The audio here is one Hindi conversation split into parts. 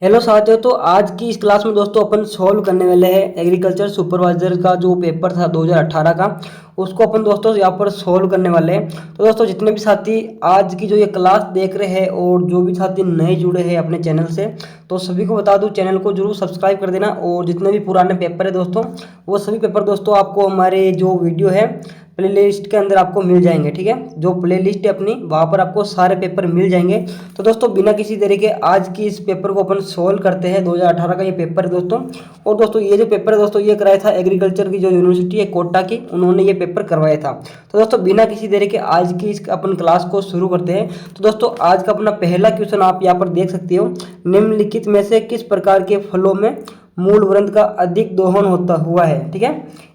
हेलो साथियों। तो आज की इस क्लास में दोस्तों अपन सॉल्व करने वाले हैं एग्रीकल्चर सुपरवाइजर का जो पेपर था 2018 का, उसको अपन दोस्तों यहाँ पर सॉल्व करने वाले हैं। तो दोस्तों जितने भी साथी आज की जो ये क्लास देख रहे हैं और जो भी साथी नए जुड़े हैं अपने चैनल से, तो सभी को बता दूं चैनल को जरूर सब्सक्राइब कर देना। और जितने भी पुराने पेपर है दोस्तों, वो सभी पेपर दोस्तों आपको हमारे जो वीडियो है प्लेलिस्ट के अंदर आपको मिल जाएंगे। ठीक है, जो प्लेलिस्ट है अपनी, वहाँ पर आपको सारे पेपर मिल जाएंगे। तो दोस्तों बिना किसी देरी के आज की इस पेपर को अपन सोल्व करते हैं। 2018 का ये पेपर है दोस्तों। और दोस्तों ये जो पेपर है दोस्तों, ये कराया था एग्रीकल्चर की जो यूनिवर्सिटी है कोटा की, उन्होंने ये पेपर करवाया था। तो दोस्तों बिना किसी देरी के आज की इस अपन क्लास को शुरू करते हैं। तो दोस्तों आज का अपना पहला क्वेश्चन आप यहाँ पर देख सकते हो, निम्नलिखित में से किस प्रकार के फलों में मूल व्रंत का अधिक दोहन होता हुआ है। ठीक है,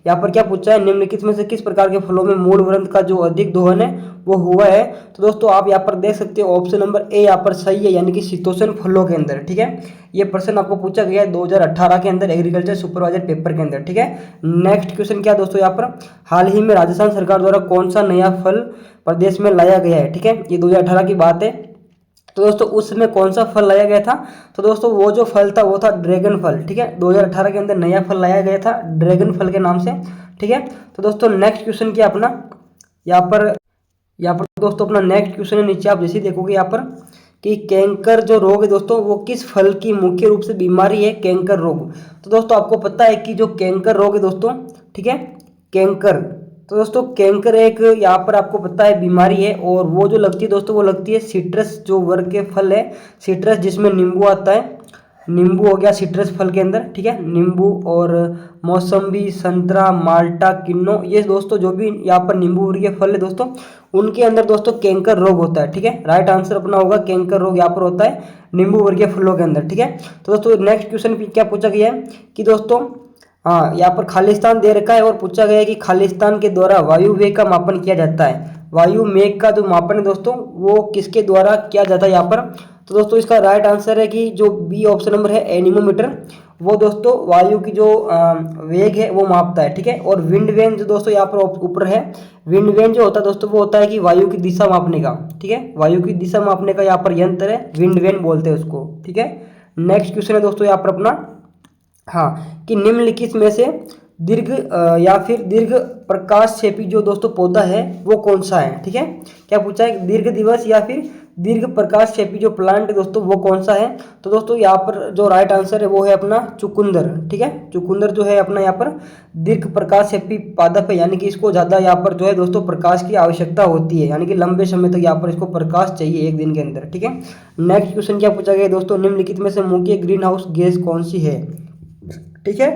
यहाँ पर क्या पूछा है, निम्नलिखित में से किस प्रकार के फलों में मूल व्रंत का जो अधिक दोहन है वो हुआ है। तो दोस्तों आप यहाँ पर देख सकते हो ऑप्शन नंबर ए यहाँ पर सही है, यानी कि शीतोष्ण फलों के अंदर। ठीक है, ये प्रश्न आपको पूछा गया है 2018 के अंदर एग्रीकल्चर सुपरवाइजर पेपर के अंदर। ठीक है, नेक्स्ट क्वेश्चन क्या दोस्तों, यहाँ पर हाल ही में राजस्थान सरकार द्वारा कौन सा नया फल प्रदेश में लाया गया है। ठीक है, ये 2018 की बात है। तो दोस्तों उस समय कौन सा फल लाया गया था, तो दोस्तों वो जो फल था वो था ड्रैगन फल। ठीक है, 2018 के अंदर नया फल लाया गया था ड्रैगन फल के नाम से। ठीक है, तो दोस्तों नेक्स्ट क्वेश्चन क्या अपना यहाँ पर दोस्तों अपना नेक्स्ट क्वेश्चन है, नीचे आप जैसे देखोगे यहाँ पर कि कैंकर जो रोग है दोस्तों, वो किस फल की मुख्य रूप से बीमारी है, कैंकर रोग। तो दोस्तों आपको पता है कि जो कैंकर रोग है दोस्तों, ठीक है, कैंकर, तो दोस्तों कैंकर एक यहाँ पर आपको पता है बीमारी है। और वो जो लगती है दोस्तों, वो लगती है सिट्रस जो वर्ग के फल है, सिट्रस जिसमें नींबू आता है, नींबू हो गया सिट्रस फल के अंदर। ठीक है, नींबू और मौसम्बी, संतरा, माल्टा, किन्नो, ये दोस्तों जो भी यहाँ पर नींबू वर्ग के फल है दोस्तों, उनके अंदर दोस्तों कैंकर रोग होता है। ठीक है, राइट आंसर अपना होगा कैंकर रोग यहाँ पर होता है नींबू वर्गीय फलों के अंदर। ठीक है, तो दोस्तों नेक्स्ट क्वेश्चन क्या पूछा गया है कि दोस्तों, हाँ यहाँ पर खालिस्तान दे रखा है और पूछा गया है कि खालिस्तान के द्वारा वायु वेग का मापन किया जाता है। वायु मेघ का जो मापन है दोस्तों, वो किसके द्वारा किया जाता है यहाँ पर। तो दोस्तों इसका राइट आंसर है कि जो बी ऑप्शन नंबर है एनीमोमीटर, वो दोस्तों वायु की जो वेग है वो मापता है। ठीक है, और विंड वेन जो दोस्तों यहाँ पर ऊपर है, विंड वेन जो होता है दोस्तों, वो होता है कि वायु की दिशा मापने का। ठीक है, वायु की दिशा मापने का यहाँ पर यंत्र है, विंड वेन बोलते हैं उसको। ठीक है, नेक्स्ट क्वेश्चन है दोस्तों यहाँ पर अपना, हाँ, कि निम्नलिखित में से दीर्घ या फिर दीर्घ प्रकाशक्षेपी जो दोस्तों पौधा है वो कौन सा है। ठीक है, क्या पूछा है, दीर्घ दिवस या फिर दीर्घ प्रकाशक्षेपी जो प्लांट है दोस्तों वो कौन सा है। तो दोस्तों यहाँ पर जो राइट आंसर है वो है अपना चुकुंदर। ठीक है, चुकुंदर जो है अपना यहाँ पर दीर्घ प्रकाशक्षेपी पादप है, यानी कि इसको ज़्यादा यहाँ पर जो है दोस्तों प्रकाश की आवश्यकता होती है, यानी कि लंबे समय तक यहाँ पर इसको प्रकाश चाहिए एक दिन के अंदर। ठीक है, नेक्स्ट क्वेश्चन क्या पूछा गया दोस्तों, निम्नलिखित में से मुख्य ग्रीन हाउस गैस कौन सी है। ठीक है,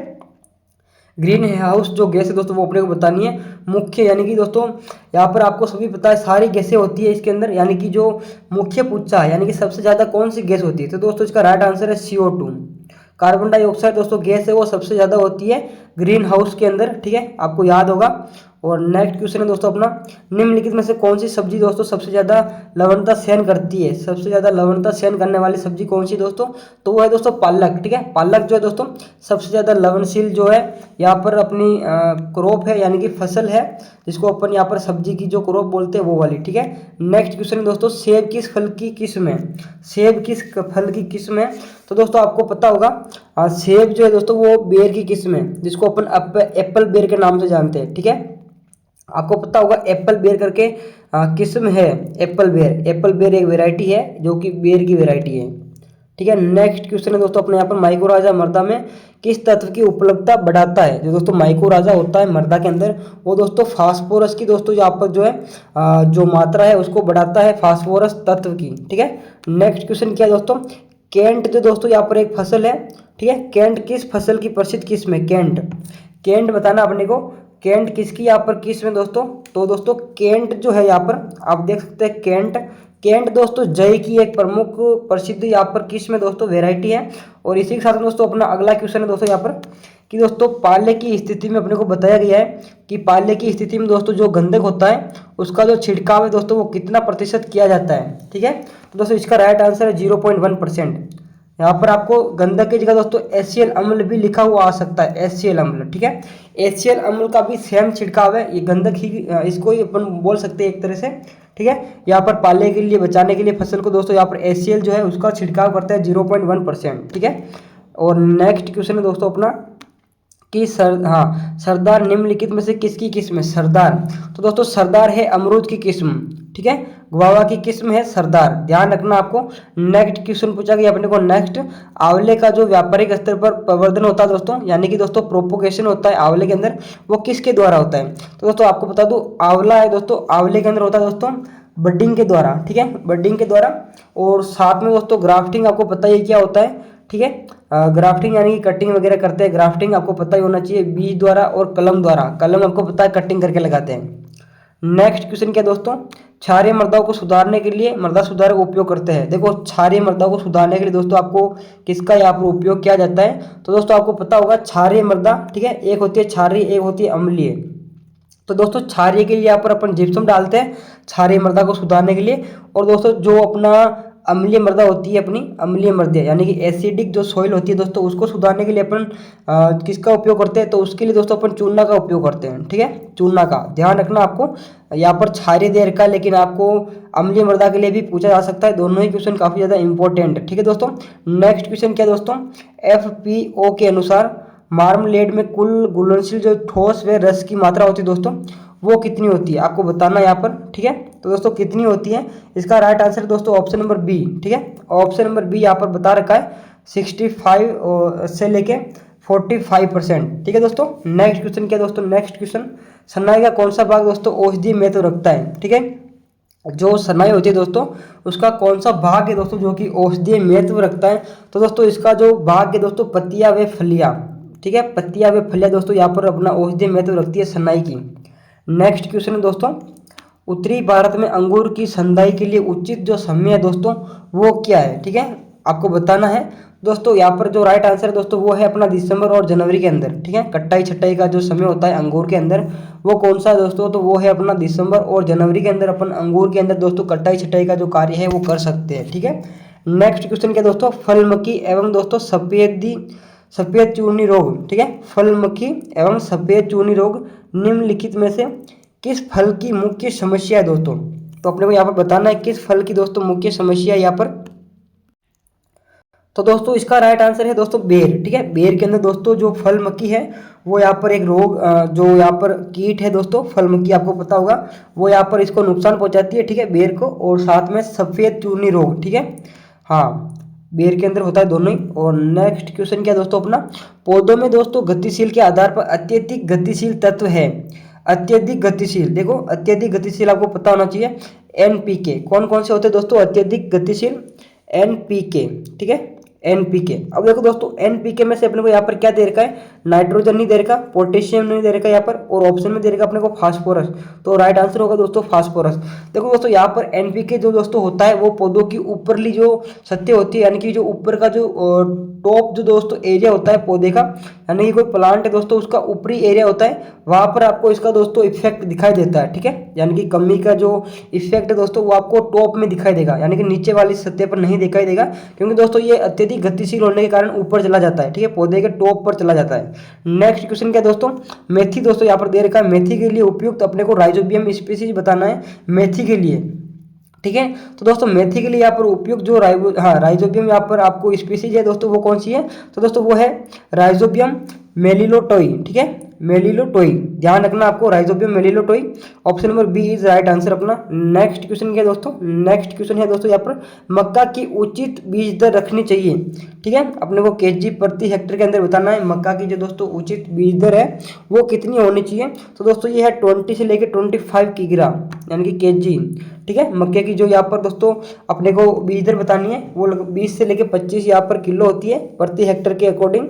ग्रीन हाउस जो गैस है दोस्तों वो अपने को बतानी है मुख्य, यानी कि दोस्तों यहाँ पर आपको सभी पता है सारी गैसें होती है इसके अंदर, यानी कि जो मुख्य पूछा है यानी कि सबसे ज़्यादा कौन सी गैस होती है। तो दोस्तों इसका राइट आंसर है CO2। कार्बन डाइऑक्साइड दोस्तों गैस है वो सबसे ज़्यादा होती है ग्रीन हाउस के अंदर। ठीक है, आपको याद होगा। और नेक्स्ट क्वेश्चन है दोस्तों अपना, निम्नलिखित में से कौन सी सब्जी दोस्तों सबसे ज़्यादा लवणता सहन करती है। सबसे ज़्यादा लवणता सहन करने वाली सब्जी कौन सी दोस्तों, तो वो है दोस्तों पालक। ठीक है, पालक जो है दोस्तों सबसे ज़्यादा लवणशील जो है यहाँ पर अपनी क्रॉप है, यानी कि फसल है, जिसको अपन यहाँ पर सब्जी की जो क्रॉप बोलते हैं वो वाली। ठीक है, नेक्स्ट क्वेश्चन है दोस्तों, सेब किस फल की किस्म है। सेब किस फल की किस्म है, तो दोस्तों आपको पता होगा सेब जो है दोस्तों वो बेर की किस्म है, जिसको अपन एप्पल बेर के नाम से जानते हैं। ठीक है, आपको पता होगा एप्पल बेर करके किस्म है, एप्पल बेर। एप्पल बेर एक वैरायटी है जो कि बेर की वैरायटी है। ठीक है, नेक्स्ट क्वेश्चन है दोस्तों अपने यहाँ पर, माइकोराजा मृदा में किस तत्व की उपलब्धता बढ़ाता है। जो दोस्तों माइकोराजा होता है मृदा के अंदर, वो दोस्तों फास्फोरस की दोस्तों यहाँ पर जो है जो मात्रा है उसको बढ़ाता है, फास्फोरस तत्व की। ठीक है, नेक्स्ट क्वेश्चन क्या है दोस्तों, कैंट जो दोस्तों यहाँ पर एक फसल है। ठीक है, कैंट किस फसल की प्रसिद्ध किस्म है। कैंट, कैंट बताना अपने को, कैंट किसकी यहाँ पर किस्म है दोस्तों। तो दोस्तों कैंट जो है यहाँ पर आप देख सकते हैं, कैंट, कैंट दोस्तों जय की एक प्रमुख प्रसिद्ध यहाँ पर किस्म है दोस्तों, वेराइटी है। और इसी के साथ दोस्तों अपना अगला क्वेश्चन है दोस्तों यहाँ पर कि दोस्तों पाले की स्थिति में अपने को बताया गया है कि पाले की स्थिति में दोस्तों जो गंधक होता है उसका जो छिड़काव है दोस्तों वो कितना प्रतिशत किया जाता है। ठीक है, तो दोस्तों इसका राइट आंसर है 0.1%। यहाँ पर आपको गंधक की जगह दोस्तों HCl अम्ल भी लिखा हुआ आ सकता है, HCl अम्ल। ठीक है, HCl अम्ल का भी सेम छिड़काव है, ये गंधक ही इसको ही अपन बोल सकते हैं एक तरह से। ठीक है। यहाँ पर पाले के लिए बचाने के लिए फसल को दोस्तों यहाँ पर HCl जो है उसका छिड़काव करता है 0.1%, ठीक है। और नेक्स्ट क्वेश्चन है दोस्तों अपना कि सरदार निम्नलिखित में से किसकी किस्म है? सरदार, तो दोस्तों सरदार है अमरूद की किस्म, ठीक है, गुआवा की किस्म है सरदार, ध्यान रखना आपको। नेक्स्ट क्वेश्चन पूछा गया अपने को नेक्स्ट, आंवले का जो व्यापारिक स्तर पर प्रवर्धन होता है दोस्तों, यानी कि दोस्तों प्रोपोगेशन होता है आंवले के अंदर, वो किसके द्वारा होता है? तो दोस्तों आपको बता दूं आंवला है दोस्तों, आंवले के अंदर होता है दोस्तों बडिंग के द्वारा, ठीक है, बडिंग के द्वारा। और साथ में दोस्तों ग्राफ्टिंग, आपको पता ही क्या होता है, ठीक है, ग्राफ्टिंग यानी कि कटिंग वगैरह करते हैं, ग्राफ्टिंग आपको पता ही होना चाहिए, बीज द्वारा और कलम द्वारा, कलम आपको पता है कटिंग करके लगाते हैं। नेक्स्ट क्वेश्चन क्या दोस्तों, क्षारीय मृदाओं को सुधारने के लिए मृदा सुधारक उपयोग करते हैं। देखो क्षारीय मृदाओं को सुधारने के लिए दोस्तों आपको किसका यहाँ पर उपयोग किया जाता है? तो दोस्तों आपको पता होगा क्षारीय मृदा, ठीक है, एक होती है क्षारीय, एक होती है अम्लीय। तो दोस्तों क्षारीय के लिए यहाँ पर अपन जिप्सम डालते हैं क्षारीय मृदा को सुधारने के लिए। और दोस्तों जो अपना अम्लीय मृदा होती है अपनी, अम्लीय मृदा यानी कि एसिडिक जो सॉइल होती है दोस्तों, उसको सुधारने के लिए अपन किसका उपयोग करते हैं? तो उसके लिए दोस्तों अपन चूना का उपयोग करते हैं, ठीक है, चूना का, ध्यान रखना आपको। यहाँ पर क्षारीय दे रखा है लेकिन आपको अम्लीय मृदा के लिए भी पूछा जा सकता है, दोनों ही क्वेश्चन काफ़ी ज़्यादा इंपॉर्टेंट है, ठीक है दोस्तों। नेक्स्ट क्वेश्चन क्या दोस्तों, FPO के अनुसार मार्मलेड में कुल घुलनशील जो ठोस व रस की मात्रा होती है दोस्तों, वो कितनी होती है? आपको बताना यहाँ पर, ठीक है। तो दोस्तों कितनी होती है? इसका राइट आंसर दोस्तों ऑप्शन नंबर बी, ठीक है, ऑप्शन नंबर बी यहाँ पर बता रखा है 65 से लेके 45%, ठीक है दोस्तों। नेक्स्ट क्वेश्चन क्या दोस्तों, नेक्स्ट क्वेश्चन, सन्नाई का कौन सा भाग दोस्तों औषधीय महत्व रखता है? ठीक है, जो सन्नाई होती है दोस्तों उसका कौन सा भाग है दोस्तों जो कि औषधीय महत्व रखता है? तो दोस्तों इसका जो भाग है दोस्तों पत्तियां व फलियां, ठीक है, पत्तियां व फलियां दोस्तों यहाँ पर अपना औषधीय महत्व रखती है सन्नाई की। नेक्स्ट क्वेश्चन है दोस्तों, उत्तरी भारत में अंगूर की संदाई के लिए उचित जो समय है दोस्तों वो क्या है? ठीक है, आपको बताना है दोस्तों। यहाँ पर जो राइट आंसर है दोस्तों वो है अपना दिसंबर और जनवरी के अंदर, ठीक है, कटाई छटाई का जो समय होता है अंगूर के अंदर वो कौन सा है दोस्तों? तो वो है अपना दिसंबर और जनवरी के अंदर अपन अंगूर के अंदर दोस्तों कटाई छटाई का जो कार्य है वो कर सकते हैं, ठीक है। नेक्स्ट क्वेश्चन क्या दोस्तों, फल मक्खी एवं दोस्तों सफेद चूर्णी रोग, ठीक है, फल मक्खी एवं सफेद चूर्णी रोग निम्नलिखित में से किस फल की मुख्य समस्या है दोस्तों? तो अपने को यहाँ पर बताना है किस फल की दोस्तों मुख्य समस्या है यहाँ पर। तो दोस्तों इसका राइट आंसर है दोस्तों बेर, ठीक है, बेर के अंदर दोस्तों जो फल मक्खी है वो यहाँ पर एक रोग जो यहाँ पर कीट है दोस्तों, फल मक्खी आपको पता होगा, वो यहाँ पर इसको नुकसान पहुँचाती है, ठीक है, बेर को। और साथ में सफ़ेद चूर्णी रोग, ठीक है, हाँ, बेर के अंदर होता है दोनों ही। और नेक्स्ट क्वेश्चन क्या दोस्तों अपना, पौधों में दोस्तों गतिशील के आधार पर अत्यधिक गतिशील तत्व है, अत्यधिक गतिशील, देखो अत्यधिक गतिशील आपको पता होना चाहिए, NPK, कौन कौन से होते हैं दोस्तों अत्यधिक गतिशील? NPK, ठीक है, NPK। अब देखो दोस्तों NPK में से अपने को यहाँ पर क्या दे रखा है, नाइट्रोजन नहीं दे रखा, पोटेशियम नहीं दे रखा यहाँ पर, और ऑप्शन में दे रखा अपने को फास्फोरस, तो राइट आंसर होगा दोस्तों फास्फोरस। देखो दोस्तों यहाँ पर NPK जो दोस्तों होता है वो पौधों की ऊपरली जो सतह होती है, यानी कि जो ऊपर का जो टॉप जो दोस्तों एरिया होता है पौधे का, यानी कि कोई प्लांट है दोस्तों उसका ऊपरी एरिया होता है, वहाँ पर आपको इसका दोस्तों इफेक्ट दिखाई देता है, ठीक है, यानी कि कमी का जो इफेक्ट है दोस्तों वो आपको टॉप में दिखाई देगा, यानी कि नीचे वाली सतह पर नहीं दिखाई देगा, क्योंकि दोस्तों ये अत्यधिक गतिशील होने के कारण ऊपर चला जाता है, ठीक है, पौधे के टॉप पर चला जाता है। नेक्स्ट क्वेश्चन क्या दोस्तों, मेथी दोस्तों यहाँ पर दे रखा है, मेथी के लिए उपयुक्त अपने को राइजोबियम स्पीसीज बताना है मेथी के लिए, ठीक है। तो दोस्तों मेथी के लिए यहाँ पर उपयुक्त जो राइजोबियम यहाँ पर आपको स्पीसीज है दोस्तों वो कौन सी है? तो दोस्तों वो है राइजोबियम मेलिलोटोई, ठीक है, मेलिलोटोई, ध्यान रखना आपको, rhizobium meliloti, option number B is right answer अपना। नेक्स्ट क्वेश्चन क्या दोस्तों, नेक्स्ट क्वेश्चन है दोस्तों यहाँ पर मक्का की उचित बीज दर रखनी चाहिए, ठीक है, अपने को kg प्रति हेक्टेयर के अंदर बताना है मक्का की जो दोस्तों उचित बीज दर है वो कितनी होनी चाहिए। तो दोस्तों ये है 20 से लेकर 25 किग्रा, यानी कि kg, ठीक है, मक्के की जो यहाँ पर दोस्तों अपने को बीज दर बतानी है वो 20 से लेकर 25 यहाँ पर किलो होती है प्रति हेक्टेयर के अकॉर्डिंग।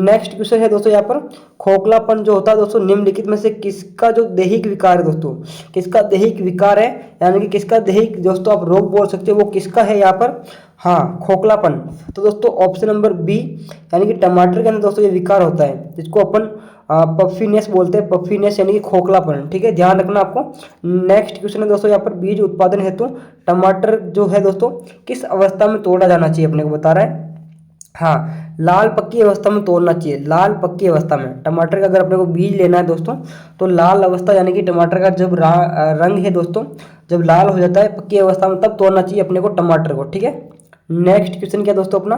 नेक्स्ट क्वेश्चन है दोस्तों यहाँ पर खोखलापन जो होता है दोस्तों निम्नलिखित में से किसका जो दैहिक विकार है दोस्तों, किसका दैहिक विकार है, यानी कि किसका दैहिक दोस्तों आप रोग बोल सकते हो, वो किसका है यहाँ पर? हाँ, खोखलापन। तो दोस्तों ऑप्शन नंबर बी, यानी कि टमाटर के अंदर दोस्तों ये विकार होता है जिसको अपन पफीनेस बोलते हैं, पफीनेस यानी कि खोखलापन, ठीक है, ध्यान रखना आपको। नेक्स्ट क्वेश्चन है दोस्तों यहाँ पर बीज उत्पादन हेतु टमाटर जो है दोस्तों किस अवस्था में तोड़ा जाना चाहिए अपने को बता रहा है। हाँ, लाल पक्की अवस्था में तोड़ना चाहिए, लाल पक्की अवस्था में। टमाटर का अगर अपने को बीज लेना है दोस्तों, तो लाल अवस्था यानी कि टमाटर का जब रंग है दोस्तों, जब लाल हो जाता है पक्की अवस्था में, तब तोड़ना चाहिए अपने को टमाटर को, ठीक है। नेक्स्ट क्वेश्चन क्या दोस्तों अपना,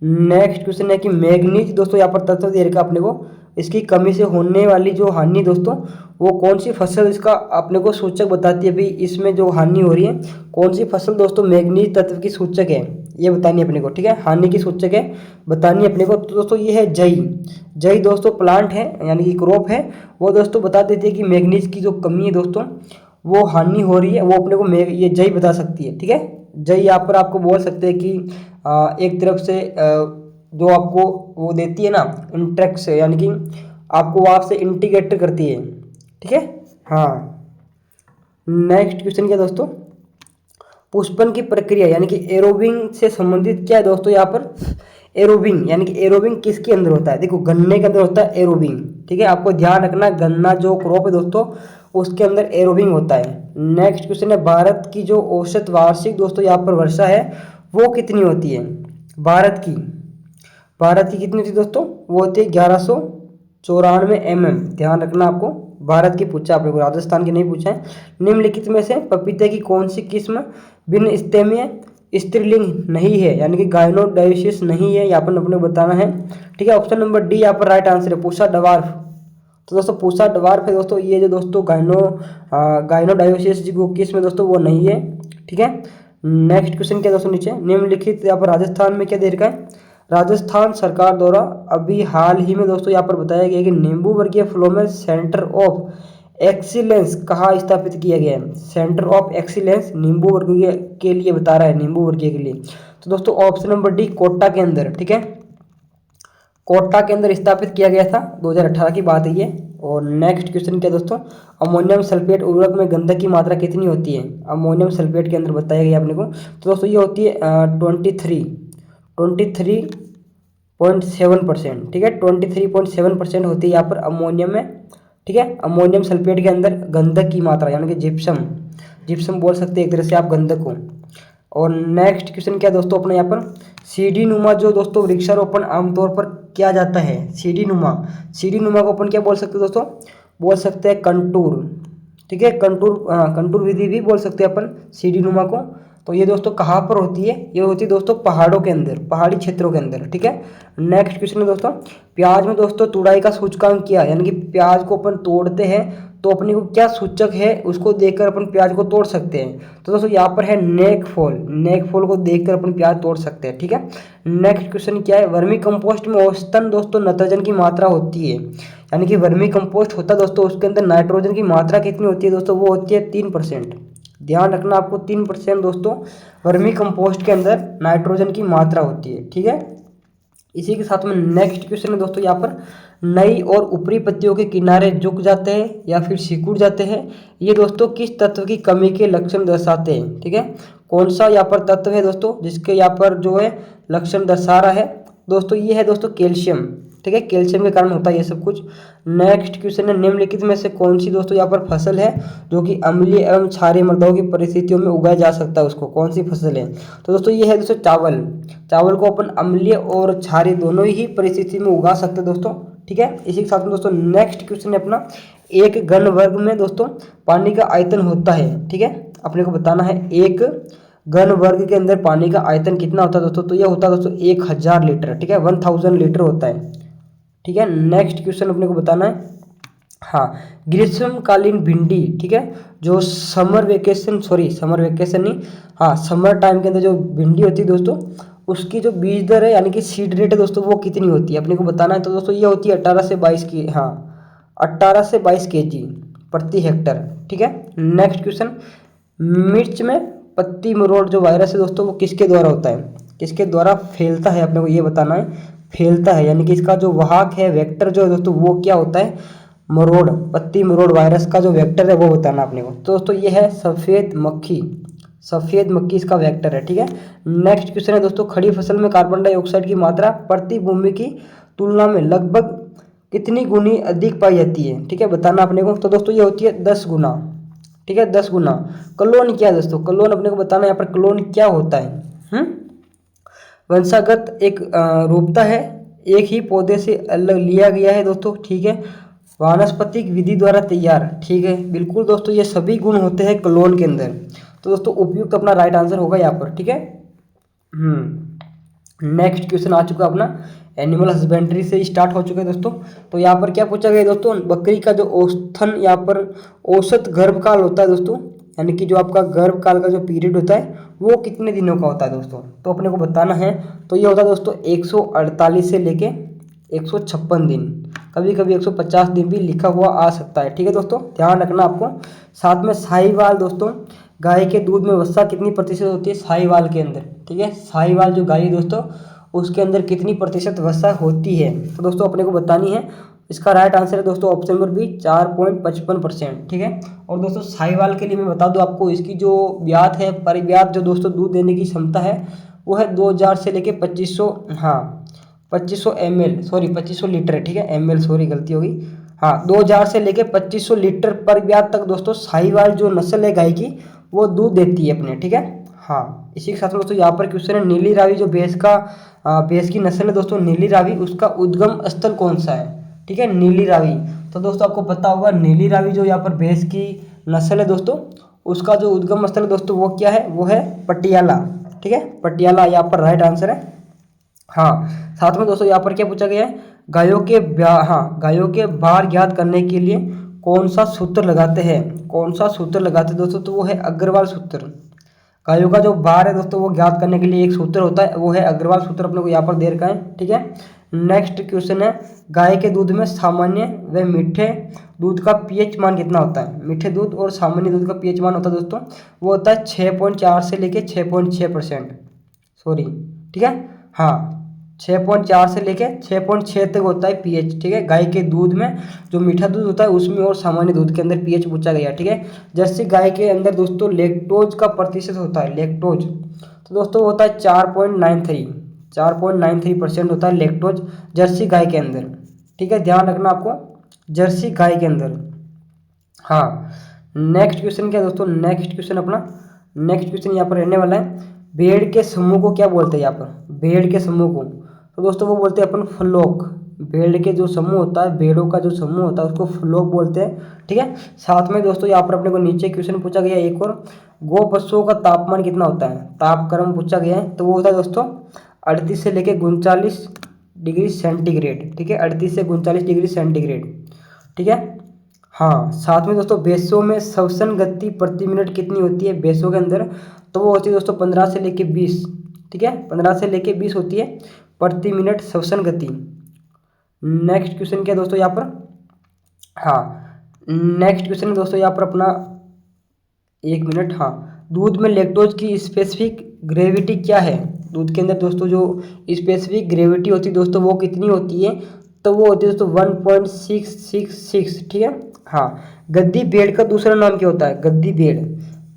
नेक्स्ट क्वेश्चन है कि मैग्नीज दोस्तों यहाँ पर तत्व दे रखा अपने को, इसकी कमी से होने वाली जो हानि दोस्तों, वो कौन सी फसल इसका अपने को सूचक बताती है, भाई इसमें जो हानि हो रही है कौन सी फसल दोस्तों मैग्नीज तत्व की सूचक है, ये बतानी है अपने को, ठीक है। हानि की सूचक है बतानी है अपने को। तो दोस्तों ये है जई। जई दोस्तों प्लांट है यानी कि क्रॉप है, वो दोस्तों बता देती है कि मैग्नीज की जो कमी है दोस्तों, वो हानि हो रही है, वो अपने को ये जई बता सकती है, ठीक है। जई यहाँ पर आपको बोल सकते हैं कि एक तरफ से जो आपको वो देती है ना इंट्रैक्ट, यानी कि आपको वो आपसे इंटीग्रेट करती है, ठीक है। हाँ, नेक्स्ट क्वेश्चन क्या दोस्तों, पुष्पन की प्रक्रिया यानी कि एरोबिंग से संबंधित क्या है दोस्तों यहाँ पर, एरोबिंग यानी कि एरोबिंग किसके अंदर होता है, देखो गन्ने के अंदर होता है एरोबिंग, ठीक है। आपको ध्यान रखना गन्ना जो क्रॉप है दोस्तों, उसके अंदर एरोबिंग होता है। नेक्स्ट क्वेश्चन है, भारत की जो औसत वार्षिक दोस्तों यहाँ पर वर्षा है वो कितनी होती है, भारत की कितनी होती है दोस्तों, वो होती है 1194 mm। ध्यान रखना आपको, भारत की पूछा आपने को, राजस्थान की नहीं पूछा है। निम्नलिखित में से पपीते की कौन सी किस्म बिन स्तैमीय स्त्रीलिंग नहीं है, यानी कि गायनोडायोसिस नहीं है, यहाँ पर अपने को बताना है, ठीक है। ऑप्शन नंबर डी यहाँ पर राइट आंसर है, पूषा डवार्फ। तो दोस्तों पूषा डवार्फ है दोस्तों, ये जो दोस्तों गायनोडायोसिस जो किस्म है दोस्तों वो नहीं है, ठीक है। नेक्स्ट क्वेश्चन क्या दोस्तों नीचे, निम्नलिखित यहाँ पर राजस्थान में क्या दे रखा है, राजस्थान सरकार द्वारा अभी हाल ही में दोस्तों यहाँ पर बताया गया कि नींबू वर्गीय फलों में सेंटर ऑफ एक्सीलेंस कहाँ स्थापित किया गया है, सेंटर ऑफ एक्सीलेंस नींबू वर्गीय के लिए बता रहा है, नींबू वर्गीय के लिए। तो दोस्तों ऑप्शन नंबर डी कोटा के अंदर, ठीक है, कोटा के अंदर स्थापित किया गया था, 2018 की बात है ये। और नेक्स्ट क्वेश्चन क्या दोस्तों, अमोनियम सल्फेट उर्वरक में गंधक की मात्रा कितनी होती है, अमोनियम सल्फेट के अंदर बताया गया अपने को। तो दोस्तों ये होती है 23.7%, ठीक है, 23.7% होती है यहाँ पर अमोनियम में, ठीक है। अमोनियम सल्फेट के अंदर गंधक की मात्रा यानी कि जिप्सम बोल सकते हैं एक तरह से आप गंधक को। और नेक्स्ट क्वेश्चन क्या दोस्तों अपने यहाँ पर, सीढ़ी नुमा जो दोस्तों वृक्षारोपण आमतौर पर किया जाता है, सीढ़ी नुमा को अपन क्या बोल सकते हैं दोस्तों, बोल सकते हैं कंटूर, ठीक है, कंटूर विधि भी बोल सकते हैं अपन सीढ़ी नुमा को। तो ये दोस्तों कहाँ पर होती है, ये होती है दोस्तों पहाड़ों के अंदर, पहाड़ी क्षेत्रों के अंदर, ठीक है। नेक्स्ट क्वेश्चन है दोस्तों, प्याज में दोस्तों तुड़ाई का सूचकांक क्या, यानी कि प्याज को अपन तोड़ते हैं तो अपने को क्या सूचक है उसको देखकर अपन प्याज को तोड़ सकते हैं। तो दोस्तों यहाँ पर है नेक फॉल को देखकर अपन प्याज तोड़ सकते हैं, ठीक है। नेक्स्ट क्वेश्चन क्या है, वर्मी कंपोस्ट में औसतन दोस्तों नाइट्रोजन की मात्रा होती है, यानी कि वर्मी कंपोस्ट होता है दोस्तों उसके अंदर नाइट्रोजन की मात्रा कितनी होती है दोस्तों, वो होती है 3%। ध्यान रखना आपको 3% दोस्तों वर्मी कंपोस्ट के अंदर नाइट्रोजन की मात्रा होती है, ठीक है। इसी के साथ में नेक्स्ट क्वेश्चन है दोस्तों यहाँ पर, नई और ऊपरी पत्तियों के किनारे झुक जाते हैं या फिर सिकुड़ जाते हैं, ये दोस्तों किस तत्व की कमी के लक्षण दर्शाते हैं, ठीक है। कौन सा यहाँ पर तत्व है दोस्तों जिसके यहाँ पर जो है लक्षण दर्शा रहा है दोस्तों, ये है दोस्तों कैल्शियम, ठीक है, कैल्शियम के कारण होता है ये सब कुछ। नेक्स्ट क्वेश्चन है, निम्नलिखित में से कौन सी दोस्तों यहाँ पर फसल है जो कि अम्लीय एवं क्षारीय मृदाओं की परिस्थितियों में उगाया जा सकता है, उसको कौन सी फसल है। तो दोस्तों ये है दोस्तों चावल को अपन अम्लीय और क्षारीय दोनों ही परिस्थिति में उगा सकते हैं दोस्तों, ठीक है। इसी के साथ में दोस्तों नेक्स्ट क्वेश्चन है अपना, एक घन वर्ग में दोस्तों पानी का आयतन होता है, ठीक है, अपने को बताना है एक घन वर्ग के अंदर पानी का आयतन कितना होता है दोस्तों, तो यह होता है दोस्तों 1000 लीटर, ठीक है, 1000 लीटर होता है, ठीक है। नेक्स्ट क्वेश्चन अपने को बताना है, हाँ, ग्रीष्मकालीन भिंडी, ठीक है, जो समर वेकेशन नहीं, हाँ, समर टाइम के अंदर जो भिंडी होती है दोस्तों उसकी जो बीज दर है यानी कि सीड रेट है दोस्तों वो कितनी होती है अपने को बताना है। तो दोस्तों ये होती है 18 से 22 kg प्रति हेक्टर, ठीक है। नेक्स्ट क्वेश्चन, मिर्च में पत्ती मरोड़ जो वायरस है दोस्तों वो किसके द्वारा होता है, किसके द्वारा फैलता है, अपने को ये बताना है, फैलता है, यानी कि इसका जो वाहक है वेक्टर जो है दोस्तों वो क्या होता है, पत्ती मरोड़ वायरस का जो वेक्टर है वो बताना अपने को। तो दोस्तों ये है सफ़ेद मक्खी इसका वेक्टर है, ठीक है। नेक्स्ट क्वेश्चन है दोस्तों, खड़ी फसल में कार्बन डाइऑक्साइड की मात्रा प्रति भूमि की तुलना में लगभग कितनी गुनी अधिक पाई जाती है, ठीक है, बताना अपने को। तो दोस्तों ये होती है 10 गुना, ठीक है, 10 गुना। क्लोन क्या है दोस्तों, क्लोन अपने को बताना है यहाँ पर क्लोन क्या होता है। वंशागत एक रूपता है, एक ही पौधे से अलग लिया गया है दोस्तों, ठीक है। वानस्पतिक विधि द्वारा तैयार, ठीक है, बिल्कुल दोस्तों ये सभी गुण होते हैं क्लोन के अंदर। तो दोस्तों उपयुक्त अपना राइट आंसर होगा यहाँ पर, ठीक है। नेक्स्ट क्वेश्चन आ चुका अपना, एनिमल हस्बेंड्री से स्टार्ट हो चुका है दोस्तों। तो यहाँ पर क्या पूछा गया दोस्तों, बकरी का जो औसतन यहाँ पर औसत गर्भकाल होता है दोस्तों, यानी कि जो आपका गर्भकाल का जो पीरियड होता है वो कितने दिनों का होता है दोस्तों, तो अपने को बताना है। तो ये होता है दोस्तों 148 से लेके 156 दिन, कभी कभी 150 दिन भी लिखा हुआ आ सकता है, ठीक है दोस्तों, ध्यान रखना आपको। साथ में साहीवाल दोस्तों, गाय के दूध में वसा कितनी प्रतिशत होती है साहीवाल के अंदर, ठीक है। साहीवाल जो गाय है दोस्तों उसके अंदर कितनी प्रतिशत वसा होती है, तो दोस्तों अपने को बतानी है। इसका राइट आंसर है दोस्तों ऑप्शन नंबर बी 4.55%, ठीक है। और दोस्तों साहीवाल के लिए मैं बता दूं आपको, इसकी जो ब्यात है, परिब्यात जो दोस्तों दूध देने की क्षमता है वो है 2000 से लेके 2500, हाँ 2500 ml, सॉरी 2500 लीटर, ठीक है, ml सॉरी गलती होगी, हाँ 2000 से लेके 2500 लीटर पर ब्यात तक दोस्तों साहीवाल जो नस्ल है गाय की वो दूध देती है अपने, ठीक है। हाँ इसी के साथ में दोस्तों यहाँ पर क्वेश्चन है, नीली रावी जो भैंस की नस्ल है दोस्तों नीली रावी, उसका उद्गम स्थल कौन सा है, ठीक है, नीली रावी। तो दोस्तों आपको पता होगा नीली रावी जो यहाँ पर भैंस की नस्ल है दोस्तों, उसका जो उद्गम स्थल है दोस्तों वो क्या है, वो है पटियाला, ठीक है, पटियाला यहाँ पर राइट आंसर है। हाँ साथ में दोस्तों यहाँ पर क्या पूछा गया है, गायों के भार ज्ञात करने के लिए कौन सा सूत्र लगाते हैं, कौन सा सूत्र लगाते हैं दोस्तों, तो वो है अग्रवाल सूत्र। गायों का जो भार है दोस्तों वो ज्ञात करने के लिए एक सूत्र होता है, वो है अग्रवाल सूत्र, अपने को यहाँ पर दे रखा है, ठीक है। नेक्स्ट क्वेश्चन है, गाय के दूध में सामान्य व मीठे दूध का पीएच मान कितना होता है, मीठे दूध और सामान्य दूध का पीएच मान होता है दोस्तों वो होता है 6.4 से लेके 6.6%, सॉरी, ठीक है, हाँ 6.4 से लेके 6.6 तक होता है पीएच, ठीक है। गाय के दूध में जो मीठा दूध होता है उसमें और सामान्य दूध के अंदर पीएच पूछा गया, ठीक है। जर्सी गाय के अंदर दोस्तों लैक्टोज का प्रतिशत होता है, लैक्टोज, तो दोस्तों होता है 4.93% होता है लैक्टोज जर्सी गाय के अंदर, ठीक है, ध्यान रखना आपको, जर्सी गाय के अंदर। हाँ नेक्स्ट क्वेश्चन क्या दोस्तों, नेक्स्ट क्वेश्चन अपना, नेक्स्ट क्वेश्चन यहाँ पर रहने वाला है, भेड़ के समूह को क्या बोलते हैं यहाँ पर, भेड़ के समूह को, तो दोस्तों वो बोलते हैं अपन फ्लोक। भेड़ के जो समूह होता है, भेड़ों का जो समूह होता है उसको फ्लोक बोलते हैं, ठीक है। साथ में दोस्तों यहाँ पर अपने को नीचे क्वेश्चन पूछा गया एक और, गो पशुओं का तापमान कितना होता है, तापक्रम पूछा गया है, तो वो होता है दोस्तों 38 से लेके 39 डिग्री सेंटीग्रेड, ठीक है, 38 से 39 डिग्री सेंटीग्रेड, ठीक है। हाँ साथ में दोस्तों भैंसों में श्वसन गति प्रति मिनट कितनी होती है भैंसों के अंदर, तो वो होती है दोस्तों 15 से लेके 20, ठीक है, 15 से लेके 20 होती है प्रति मिनट श्वसन गति। नेक्स्ट क्वेश्चन क्या दोस्तों यहाँ पर, हाँ नेक्स्ट क्वेश्चन है दोस्तों यहाँ पर अपना, एक मिनट, हाँ दूध में लैक्टोज की स्पेसिफिक ग्रेविटी क्या है, दूध के अंदर दोस्तों जो स्पेसिफिक ग्रेविटी होती है दोस्तों वो कितनी होती है, तो वो होती है दोस्तों 1.666, ठीक है। हाँ गद्दी भेड़ का दूसरा नाम क्या होता है, गद्दी भेड़,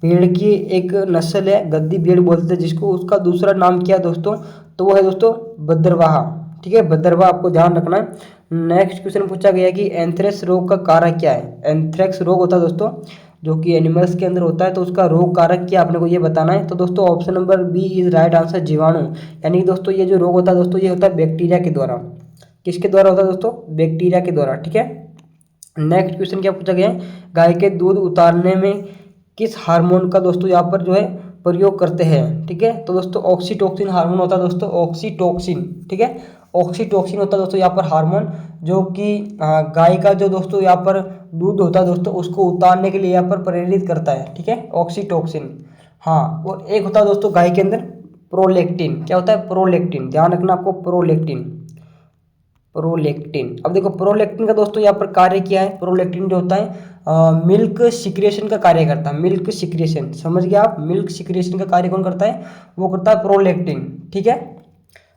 भेड़ की एक नस्ल है गद्दी भेड़ बोलते हैं जिसको, उसका दूसरा नाम क्या है दोस्तों, तो वो है दोस्तों भद्रवाहा, ठीक है, भद्रवाहा, आपको ध्यान रखना है। नेक्स्ट क्वेश्चन पूछा गया कि एंथ्रेक्स रोग का कारक क्या है, एंथ्रेक्स रोग होता है दोस्तों जो कि एनिमल्स के अंदर होता है, तो उसका रोग कारक क्या आपने को ये बताना है। तो दोस्तों option number B is right answer, जीवाणु, यानी कि दोस्तों ये जो रोग होता है दोस्तों ये होता है बैक्टीरिया के द्वारा, किसके द्वारा होता है दोस्तों, बैक्टीरिया के द्वारा, ठीक है। नेक्स्ट क्वेश्चन क्या पूछा गया है, गाय के दूध उतारने में किस हार्मोन का दोस्तों यहाँ पर जो है प्रयोग करते हैं, ठीक है, तो दोस्तों ऑक्सीटोसिन हार्मोन होता है दोस्तों, ऑक्सीटोसिन, ठीक है, ऑक्सीटोसिन होता है दोस्तों यहाँ पर हार्मोन, जो कि गाय का जो दोस्तों यहाँ पर दूध होता है दोस्तों उसको उतारने के लिए यहाँ पर प्रेरित करता है, ठीक है, ऑक्सीटोसिन। हाँ और एक होता है दोस्तों गाय के अंदर प्रोलेक्टिन, क्या होता है, प्रोलेक्टिन, ध्यान रखना आपको, प्रोलेक्टिन, प्रोलेक्टिन। अब देखो प्रोलेक्टिन का दोस्तों यहाँ पर कार्य क्या है, प्रोलेक्टिन जो होता है मिल्क सिक्रेशन का कार्य करता है, मिल्क सिक्रेशन, समझ गए आप, मिल्क सिक्रेशन का कार्य कौन करता है, वो करता है प्रोलेक्टिन, ठीक है।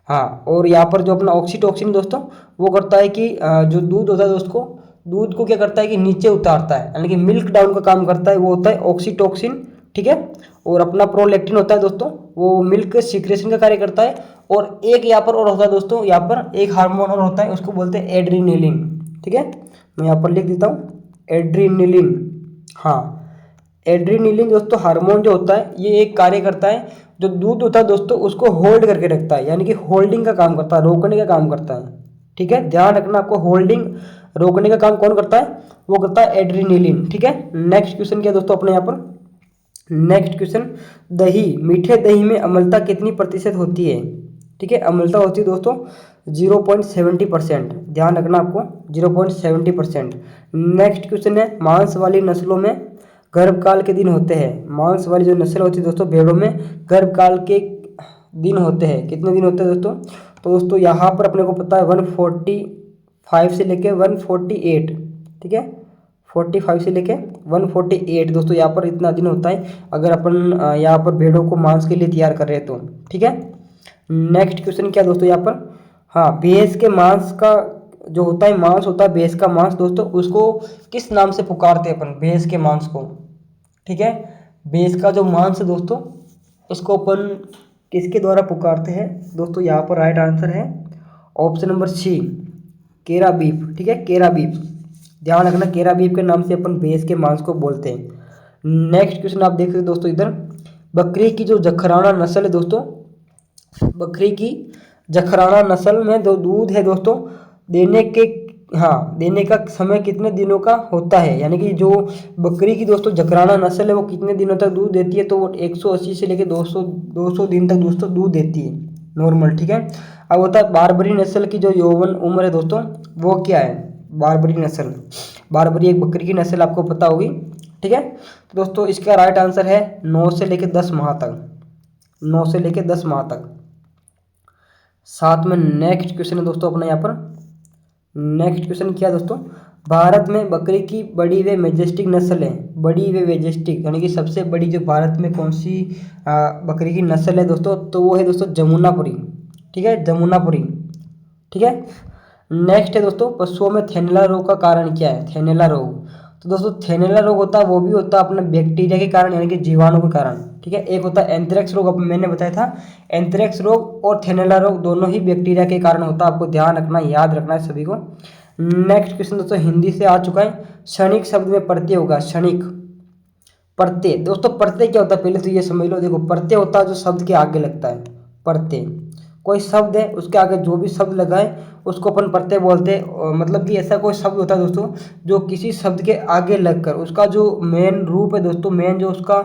हाँ और यहाँ पर जो अपना ऑक्सीटोसिन दोस्तों वो करता है कि जो दूध होता है दोस्तों, दूध को क्या करता है कि नीचे उतारता है, यानी कि मिल्क डाउन का काम करता है, वो होता है ऑक्सीटोसिन, ठीक है। और अपना प्रोलेक्टिन होता है दोस्तों वो मिल्क सिक्रेशन का कार्य करता है। और एक यहाँ पर और होता है दोस्तों, यहाँ पर एक हार्मोन और होता है उसको बोलते हैं एड्रीनेलिन, ठीक है, मैं यहाँ पर लिख देता हूँ एड्रीनेलिन। हाँ एड्रीनेलिन दोस्तों हार्मोन जो होता है ये एक कार्य करता है जो दूध होता है दोस्तों उसको होल्ड करके रखता है, यानी कि होल्डिंग का काम करता है, रोकने का काम करता है। ठीक है, ध्यान रखना आपको, होल्डिंग रोकने का काम कौन करता है, वो करता है एड्रीनलिन। ठीक है, नेक्स्ट क्वेश्चन क्या दोस्तों अपने यहाँ पर, नेक्स्ट क्वेश्चन, दही, मीठे दही में अम्लता कितनी प्रतिशत होती है। ठीक है, अम्लता होती है दोस्तों 0.70%, ध्यान रखना आपको 0.70%। नेक्स्ट क्वेश्चन है, मांस वाली नस्लों में गर्भकाल के दिन होते हैं। मांस वाली जो नस्ल होती है दोस्तों भेड़ों में गर्भकाल के दिन होते हैं, कितने दिन होते हैं दोस्तों, तो दोस्तों यहाँ पर अपने को पता है 145 से लेके 148। ठीक है, 45 से लेके 148 दोस्तों, यहाँ पर इतना दिन होता है अगर अपन यहाँ पर भेड़ों को मांस के लिए तैयार कर रहे हैं तो। ठीक है, नेक्स्ट क्वेश्चन क्या दोस्तों यहाँ पर, हाँ, भैंस के मांस का जो होता है, मांस होता है भैंस का मांस दोस्तों, उसको किस नाम से पुकारते हैं अपन, भैंस के मांस को। ठीक है, भैंस का जो मांस है दोस्तों उसको अपन किसके द्वारा पुकारते हैं दोस्तों, यहाँ पर राइट आंसर है ऑप्शन नंबर सी, केरा बीफ। ठीक है, केरा बीफ, ध्यान रखना, केरा बीफ के नाम से अपन भैंस के मांस को बोलते हैं। नेक्स्ट क्वेश्चन आप देख सकते हैं दोस्तों इधर, बकरी की जो जखराना नस्ल है दोस्तों, बकरी की जखराना नस्ल में जो दूध है दोस्तों देने के, हाँ, देने का समय कितने दिनों का होता है, यानी कि जो बकरी की दोस्तों जकराना नस्ल है वो कितने दिनों तक दूध देती है, तो वो 180 से लेकर 200 दिन तक दोस्तों दूध देती है नॉर्मल। ठीक है, अब होता है बारबरी नस्ल की जो यौवन उम्र है दोस्तों वो क्या है, बारबरी नस्ल, बारबरी एक बकरी की नस्ल आपको पता होगी। ठीक है, तो दोस्तों इसका राइट आंसर है 9 से लेकर 10 माह तक, 9 से लेकर 10 माह तक। साथ में नेक्स्ट क्वेश्चन है दोस्तों अपना यहाँ पर, नेक्स्ट क्वेश्चन क्या है दोस्तों, भारत में बकरी की बड़ी व मेजेस्टिक नस्ल है, बड़ी व मेजेस्टिक यानी कि सबसे बड़ी जो भारत में कौन सी बकरी की नस्ल है दोस्तों, तो वो है दोस्तों जमुनापुरी। ठीक है, जमुनापुरी। ठीक है, नेक्स्ट है दोस्तों, पशुओं में थैलेला रोग का कारण क्या है, थैलेला रोग, तो दोस्तों थैलेला रोग होता है वो भी होता है अपने बैक्टीरिया के कारण, यानी कि जीवाणु के कारण। ठीक है, एक होता है एंथ्रेक्स रोग, अब मैंने बताया था एंथ्रेक्स रोग और थैलेला रोग दोनों ही बैक्टीरिया के कारण होता है, आपको ध्यान रखना, याद रखना है सभी को। नेक्स्ट क्वेश्चन दोस्तों हिंदी से आ चुका है, क्षणिक शब्द में प्रत्यय होगा, क्षणिक प्रत्यय। दोस्तों प्रत्यय क्या होता है पहले तो ये समझ लो, देखो प्रत्यय होता है जो शब्द के आगे लगता है, प्रत्यय, कोई शब्द है उसके आगे जो भी शब्द लगाए उसको अपन प्रत्यय बोलते हैं। मतलब कि ऐसा कोई शब्द होता है दोस्तों जो किसी शब्द के आगे लगकर उसका जो मेन रूप है दोस्तों, मेन जो उसका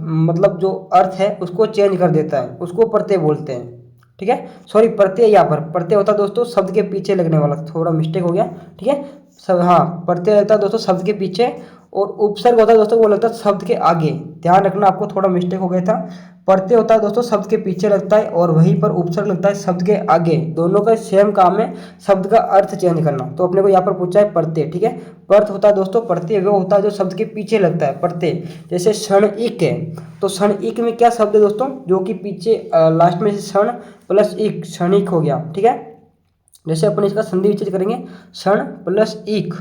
मतलब जो अर्थ है उसको चेंज कर देता है, उसको प्रत्यय बोलते हैं। ठीक है, सॉरी प्रत्यय, यहाँ पर प्रत्यय होता है दोस्तों शब्द के पीछे लगने वाला, थोड़ा मिस्टेक हो गया। ठीक है, सब, हाँ, प्रत्यय होता है दोस्तों शब्द के पीछे, और उपसर्ग होता है दोस्तों वो लगता है शब्द के आगे, ध्यान रखना, आपको थोड़ा मिस्टेक हो गया था। प्रत्यय होता है दोस्तों शब्द के पीछे लगता है और वहीं पर उपसर्ग लगता है शब्द के आगे, दोनों का सेम काम है शब्द का अर्थ चेंज करना। तो अपने को यहाँ पर पूछा है प्रत्यय। ठीक है, पर्थ होता है दोस्तों, प्रत्यय वो होता है जो शब्द के पीछे लगता है, प्रत्यय। जैसे क्षणिक है, तो क्षणिक में क्या शब्द है दोस्तों, जो कि पीछे लास्ट में क्षण प्लस इक, क्षणिक हो गया। ठीक है, जैसे अपन इसका संधि विच्छेद करेंगे क्षण प्लस इक,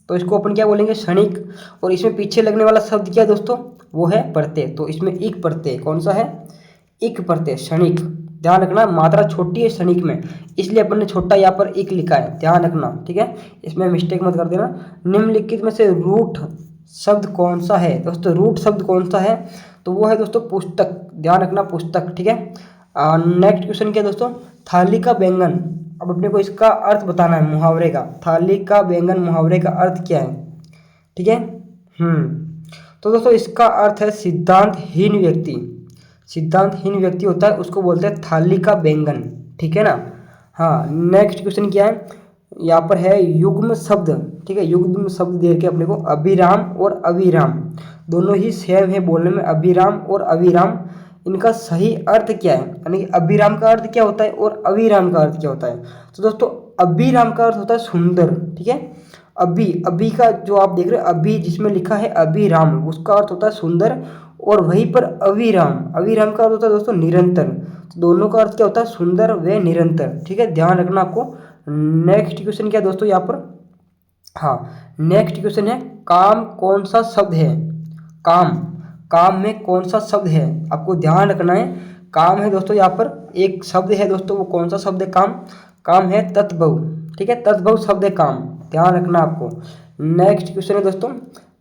तो इसको अपन क्या बोलेंगे, क्षणिक, और इसमें पीछे लगने वाला शब्द क्या है दोस्तों, वो है प्रत्यय, तो इसमें इक प्रत्यय, कौन सा है, इक प्रत्यय, क्षणिक। ध्यान रखना मात्रा छोटी है क्षणिक में, इसलिए अपन ने छोटा यहाँ पर इक लिखा है, ध्यान रखना। ठीक है, इसमें मिस्टेक मत कर देना। निम्नलिखित में से रूट शब्द कौन सा है दोस्तों, रूट शब्द कौन सा है, तो वो है दोस्तों पुस्तक, ध्यान रखना पुस्तक। ठीक है, नेक्स्ट क्वेश्चन क्या है दोस्तों, थाली का बैंगन, अब अपने को इसका अर्थ बताना है मुहावरे का, थाली का बैंगन मुहावरे का अर्थ क्या है। ठीक है, तो दोस्तों इसका अर्थ है सिद्धांतहीन व्यक्ति, सिद्धांतहीन व्यक्ति होता है उसको बोलते हैं थाली का बैंगन। ठीक है ना, हाँ। नेक्स्ट क्वेश्चन क्या है, यहाँ पर है युग्म शब्द। ठीक है, युग्म शब्द दे के अपने को अभिराम और अविराम दोनों ही सेम है बोलने में, अभिराम और अविराम, इनका सही अर्थ क्या है, यानी कि अभिराम का अर्थ क्या होता है और अविराम का अर्थ क्या होता है। तो दोस्तों अभिराम का अर्थ होता है सुंदर। ठीक है, अभी का जो आप देख रहे हैं अभी जिसमें लिखा है अभिराम, उसका अर्थ होता है सुंदर, और वहीं पर अविराम, अविराम का अर्थ होता है दोस्तों निरंतर। तो दोनों का अर्थ क्या होता है, सुंदर व निरंतर। ठीक है, ध्यान रखना आपको। नेक्स्ट क्वेश्चन क्या है दोस्तों यहाँ पर, हाँ, नेक्स्ट क्वेश्चन है काम कौन सा शब्द है, काम, काम में कौन सा शब्द है, आपको ध्यान रखना है। काम है दोस्तों यहाँ पर एक शब्द है दोस्तों, वो कौन सा शब्द है, काम, काम है तत्भव। ठीक है, तत्भव शब्द है काम, ध्यान रखना आपको। नेक्स्ट क्वेश्चन है दोस्तों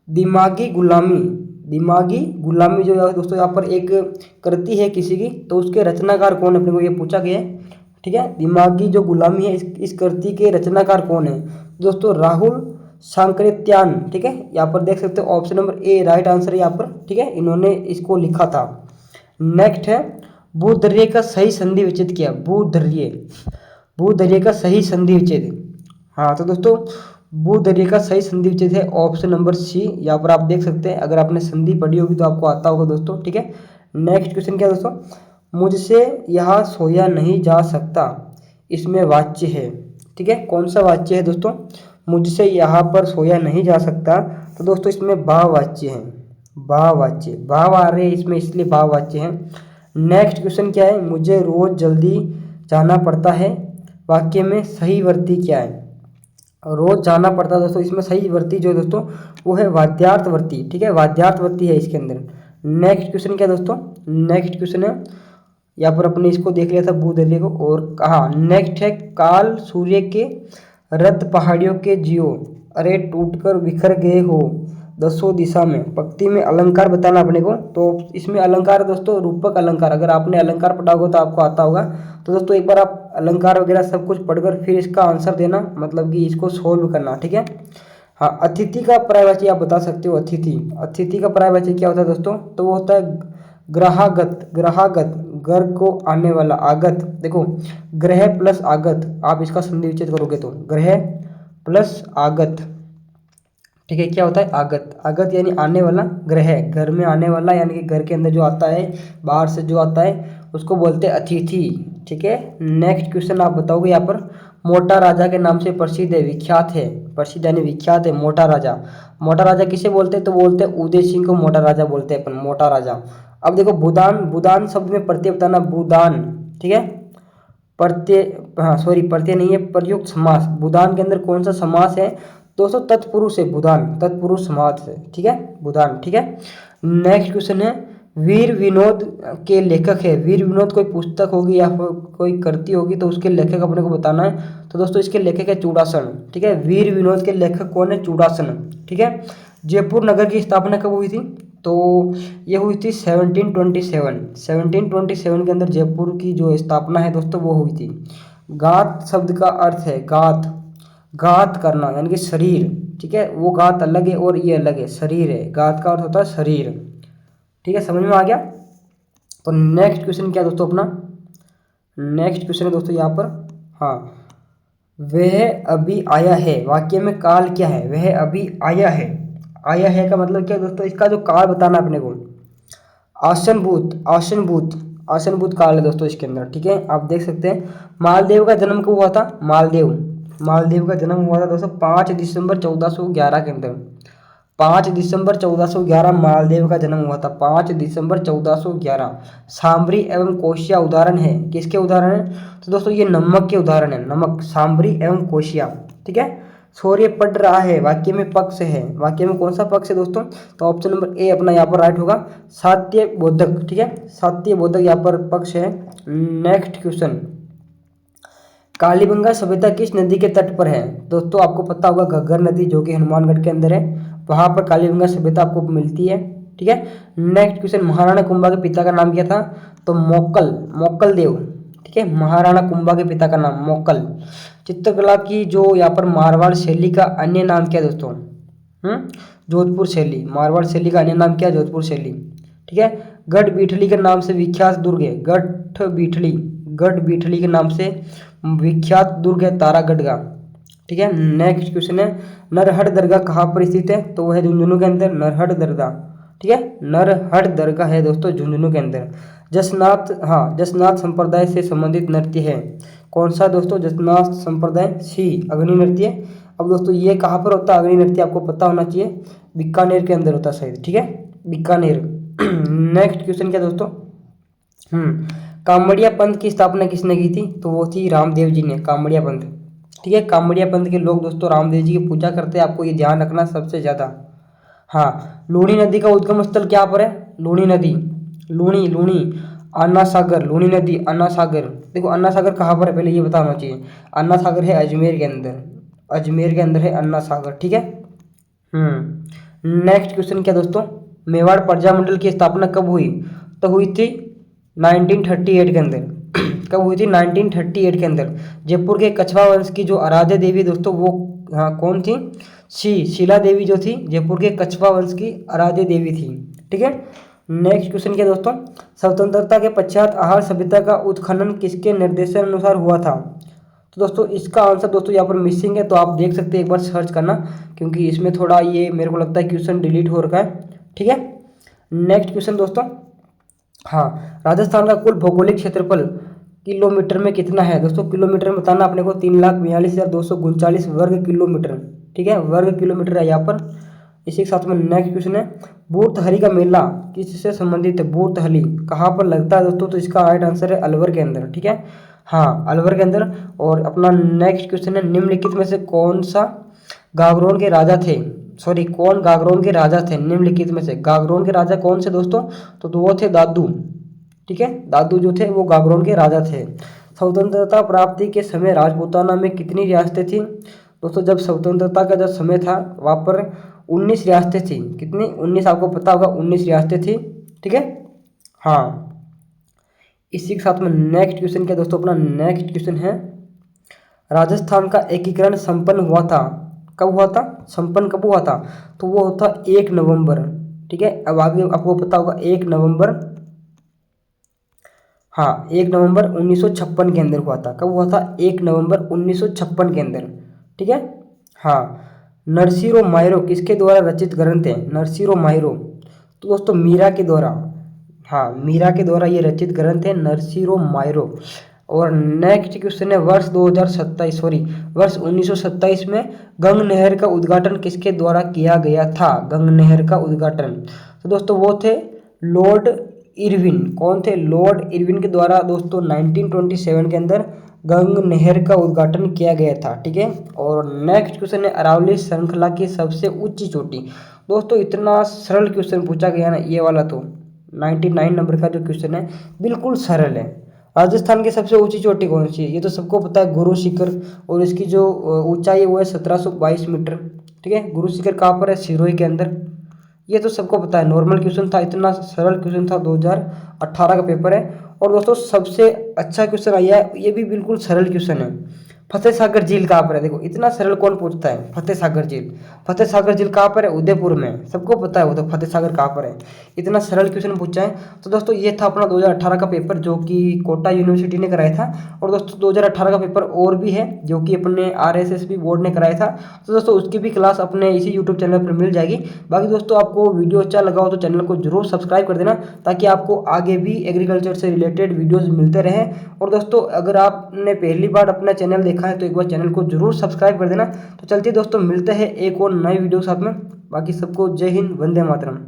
दिमागी गुलामी, दिमागी गुलामी जो है दोस्तों यहाँ पर एक कृति है किसी की, तो उसके रचनाकार कौन है, अपने को ये पूछा गया है। ठीक है, दिमागी जो गुलामी है इस कृति के रचनाकार कौन है दोस्तों, राहुल सांकृत्यान। ठीक है, यहाँ पर देख सकते हो option number A right answer है यहाँ पर। ठीक है, इन्होंने इसको लिखा था। नेक्स्ट है भूधर्य का सही संधि विच्छेद किया, भूधर्य का सही संधि विच्छेद। हाँ तो दोस्तों भूधर्य का सही संधि विच्छेद है ऑप्शन नंबर सी। यहाँ पर आप देख सकते हैं, अगर आपने संधि पढ़ी होगी तो आपको आता होगा दोस्तों। ठीक है, नेक्स्ट क्वेश्चन क्या है दोस्तों, मुझसे यहाँ सोया नहीं जा सकता, इसमें वाच्य है। ठीक है, कौन सा वाच्य है दोस्तों, मुझसे यहाँ पर सोया नहीं जा सकता, तो दोस्तों इसमें भाववाच्य है, भाववाच्य, भाव आ रहे हैं इसमें इसलिए भाववाच्य है। नेक्स्ट क्वेश्चन क्या है, मुझे रोज जल्दी जाना पड़ता है, वाक्य में सही वर्ती क्या है, रोज जाना पड़ता है दोस्तों, इसमें सही वर्ती जो है दोस्तों वो है वाद्यार्थवर्ती। ठीक है, वाद्यार्थवर्ती है इसके अंदर। नेक्स्ट क्वेश्चन क्या है दोस्तों, नेक्स्ट क्वेश्चन है यहाँ पर अपने इसको देख लिया था भूधर्य को, और कहा नेक्स्ट है काल सूर्य के रथ पहाड़ियों के जियो, अरे टूटकर बिखर गए हो दसों दिशा में। पंक्ति में अलंकार बताना अपने को, तो इसमें अलंकार दोस्तों रूपक अलंकार, अगर आपने अलंकार पढ़ा होगा तो आपको आता होगा। तो दोस्तों एक बार आप अलंकार वगैरह सब कुछ पढ़कर फिर इसका आंसर देना, मतलब कि इसको सोल्व करना। ठीक है, हाँ अतिथि का पर्यायवाची आप बता सकते हो, अतिथि का पर्यायवाची क्या होता है दोस्तों, तो वो होता है ग्रहागत, घर को आने वाला, आगत, देखो ग्रह प्लस आगत, आप इसका संधि विच्छेद करोगे तो ग्रह प्लस आगत। ठीक है, क्या होता है आगत, आगत यानी आने वाला, ग्रह घर में आने वाला, यानी कि घर के अंदर जो आता है, बाहर से जो आता है उसको बोलते हैं अतिथि। ठीक है, नेक्स्ट क्वेश्चन आप बताओगे यहाँ पर, मोटा राजा के नाम से प्रसिद्ध है, विख्यात है, प्रसिद्ध यानी विख्यात है मोटा राजा। मोटा राजा किसे बोलते हैं, तो बोलते हैं उदय सिंह को मोटा राजा बोलते हैं अपन, मोटा राजा। अब देखो बुदान, बुदान शब्द में प्रत्यय बताना, बुदान। ठीक है, प्रत्यय, हाँ सॉरी प्रत्यय नहीं है, प्रयुक्त समास, बुदान के अंदर कौन सा समास है दोस्तों, तत्पुरुष है, बुदान तत्पुरुष समास है। ठीक है, बुदान। ठीक है, नेक्स्ट क्वेश्चन है वीर विनोद के लेखक है, वीर विनोद कोई पुस्तक होगी या कोई कृति होगी तो उसके लेखक अपने को बताना है, तो दोस्तों इसके लेखक है चूड़ासन। ठीक है, वीर विनोद के लेखक कौन है, चूड़ासन। ठीक है, जयपुर नगर की स्थापना कब हुई थी, तो ये हुई थी 1727 के अंदर जयपुर की जो स्थापना है दोस्तों वो हुई थी। गात शब्द का अर्थ है गात, गात करना यानी कि शरीर। ठीक है, वो गात अलग है और ये अलग है, शरीर है, गात का अर्थ होता है शरीर। ठीक है, समझ में आ गया। तो नेक्स्ट क्वेश्चन क्या दोस्तों अपना, नेक्स्ट क्वेश्चन है दोस्तों यहाँ पर, हाँ वह अभी आया है, वाक्य में काल क्या है, वह अभी आया है, आया है का मतलब क्या दोस्तों, इसका जो काल बताना अपने को, आसनभूत, आसनभूत काल है दोस्तों इसके अंदर। ठीक है, आप देख सकते हैं मालदेव का जन्म कब हुआ था, मालदेव का जन्म हुआ था दोस्तों 5 दिसंबर 1411 के अंदर, 5 दिसंबर 1411 मालदेव का जन्म हुआ था, 5 दिसंबर 1411। सांभरी एवं कोशिया उदाहरण है, किसके उदाहरण है, तो दोस्तों ये नमक के उदाहरण है, नमक, सांभरी एवं कोशिया। ठीक है, सूर्य पड़ रहा है, वाक्य में पक्ष है, वाक्य में कौन सा पक्ष है दोस्तों, तो ऑप्शन नंबर ए अपना यहाँ पर राइट होगा, सात्यबोधक। ठीक है, सात्यबोधक यहाँ पर पक्ष है। नेक्स्ट क्वेश्चन, कालीबंगा सभ्यता किस नदी के तट पर है, दोस्तों आपको पता होगा घग्गर नदी जो कि हनुमानगढ़ के अंदर है, वहां पर कालीबंगा सभ्यता आपको मिलती है। ठीक है, नेक्स्ट क्वेश्चन, महाराणा कुंभा के पिता का नाम क्या था, तो मोक्कल देव। ठीक है, महाराणा कुंभा के पिता का नाम मोक्कल। चित्रकला की जो यहाँ पर मारवाड़ शैली का अन्य नाम क्या है दोस्तों, जोधपुर शैली, मारवाड़ शैली का अन्य नाम क्या है, जोधपुर शैली। ठीक है, गढ़ बीठली के नाम से विख्यात दुर्ग है, गढ़ बीठली के नाम से विख्यात दुर्ग है तारागढ़ का। ठीक है, नेक्स्ट क्वेश्चन है नरहट दरगाह कहाँ पर स्थित है, तो वह है झुंझुनू के अंदर, नरहट दरगाह। ठीक है, नरहट दरगाह है दोस्तों झुंझुनू के अंदर। जसनाथ, हाँ जसनाथ संप्रदाय से संबंधित नृत्य है, कौन सा दोस्तों, जसनाथ संप्रदाय, सी अग्नि नृत्य। अब दोस्तों ये कहाँ पर होता है अग्नि नृत्य, आपको पता होना चाहिए, बीकानेर के अंदर होता है शायद। ठीक है, बीकानेर। नेक्स्ट क्वेश्चन क्या दोस्तों, कामड़िया पंथ की स्थापना किसने की थी, तो वो थी रामदेव जी ने, कामड़िया पंथ। ठीक है, कामड़िया पंथ के लोग दोस्तों रामदेव जी की पूजा करते हैं, आपको ये ध्यान रखना सबसे ज़्यादा। हाँ, लूणी नदी का उद्गम स्थल क्या पर है, लूणी नदी, लूणी अन्ना सागर, लूणी नदी अन्ना सागर। देखो अन्ना सागर कहाँ पर है पहले ये बताना चाहिए, अन्ना सागर है अजमेर के अंदर, अजमेर के अंदर है अन्ना सागर। ठीक है, नेक्स्ट क्वेश्चन क्या दोस्तों, मेवाड़ प्रजामंडल की स्थापना कब हुई? तो हुई थी 1938 के अंदर। कब हुई थी? 1938 के अंदर। जयपुर के कछवा वंश की जो आराध्य देवी दोस्तों वो कौन थी? शीला देवी जो थी जयपुर के कछवा वंश की आराध्य देवी थी। ठीक है। नेक्स्ट क्वेश्चन क्या दोस्तों? स्वतंत्रता के पश्चात आहार सभ्यता का उत्खनन किसके निर्देशानुसार हुआ था? तो दोस्तों इसका आंसर दोस्तों यहाँ पर मिसिंग है, तो आप देख सकते हैं, एक बार सर्च करना, क्योंकि इसमें थोड़ा ये मेरे को लगता है क्वेश्चन डिलीट हो रखा है। ठीक है। नेक्स्ट क्वेश्चन दोस्तों, हाँ, राजस्थान का कुल भौगोलिक क्षेत्रफल किलोमीटर में कितना है? दोस्तों किलोमीटर में बताना अपने को 3,42,239 वर्ग किलोमीटर। ठीक है, वर्ग किलोमीटर है यहाँ पर। इसी के साथ में नेक्स्ट क्वेश्चन है, बूटहली का मेला किससे संबंधित है? बूटहली कहाँ पर लगता है दोस्तों? तो इसका राइट आंसर है अलवर के अंदर। ठीक है, हाँ, अलवर के अंदर। और अपना नेक्स्ट क्वेश्चन है, निम्नलिखित में से कौन सा गागरोन के राजा थे? सॉरी, कौन गागरोन के राजा थे? निम्नलिखित में से गागरोन के राजा कौन से दोस्तों? तो वो थे दादू। ठीक है, दादू जो थे वो गागरोन के राजा थे। स्वतंत्रता प्राप्ति के समय राजपूताना में कितनी रियासतें थी? दोस्तों जब स्वतंत्रता का जब समय था वहाँ पर 19 रियासतें थी। कितनी? 19, आपको पता होगा 19 रियासतें थी। ठीक है, हाँ। इसी के साथ में नेक्स्ट क्वेश्चन क्या दोस्तों? अपना नेक्स्ट क्वेश्चन है, राजस्थान का एकीकरण संपन्न हुआ था, कब हुआ था? संपन्न कब हुआ था? तो वो होता 1 नवंबर। ठीक है, अब आगे आपको पता होगा 1 नवंबर, हाँ, 1 नवंबर 1956 के अंदर हुआ था। कब हुआ था? 1 नवंबर 1956 के अंदर। ठीक है, हाँ। नरसिरो मायरो किसके द्वारा रचित ग्रंथ है? नरसिरो मायरो तो दोस्तों मीरा के द्वारा, हाँ, मीरा के द्वारा ये रचित ग्रंथ है नरसिरो मायरो। और नेक्स्ट क्वेश्चन है, वर्ष 2027 सॉरी वर्ष 1927 में गंग नहर का उद्घाटन किसके द्वारा किया गया था? गंग नहर का उद्घाटन तो दोस्तों वो थे लॉर्ड इरविन। कौन थे? लॉर्ड इरविन के द्वारा दोस्तों 1927 के अंदर गंग नहर का उद्घाटन किया गया था। ठीक है। और नेक्स्ट क्वेश्चन है, अरावली श्रृंखला की सबसे ऊंची चोटी। दोस्तों इतना सरल क्वेश्चन पूछा गया ना ये वाला, तो 99 नंबर का जो क्वेश्चन है बिल्कुल सरल है। राजस्थान की सबसे ऊंची चोटी कौन सी है? ये तो सबको पता है, गुरु शिखर। और इसकी जो ऊंचाई है वो है 1722 मीटर। ठीक है, गुरु शिखर कहाँ पर है? सिरोही के अंदर। ये तो सबको पता है, नॉर्मल क्वेश्चन था, इतना सरल क्वेश्चन था, 2018 का पेपर है। और दोस्तों सबसे अच्छा क्वेश्चन आया है, ये भी बिल्कुल सरल क्वेश्चन है, फतेह सागर झील कहाँ पर है? देखो इतना सरल कौन पूछता है? फतेह सागर झील। फतेह सागर झील कहाँ पर है? उदयपुर में। सबको पता है वो तो फतेह सागर कहाँ पर है। इतना सरल क्वेश्चन पूछा है। तो दोस्तों ये था अपना 2018 का पेपर जो कि कोटा यूनिवर्सिटी ने कराया था। और दोस्तों 2018 का पेपर और भी है जो कि अपने RSSB बोर्ड ने कराया था। तो दोस्तों उसकी भी क्लास अपने इसी यूट्यूब चैनल पर मिल जाएगी। बाकी दोस्तों आपको वीडियो अच्छा लगा हो तो चैनल को जरूर सब्सक्राइब कर देना, ताकि आपको आगे भी एग्रीकल्चर से रिलेटेड वीडियोज़ मिलते रहें। और दोस्तों अगर आपने पहली बार अपना चैनल देखा है तो एक बार चैनल को जरूर सब्सक्राइब कर देना। तो चलते दोस्तों मिलते हैं एक और नए वीडियो के साथ में। बाकी सबको जय हिंद, वंदे मातरम।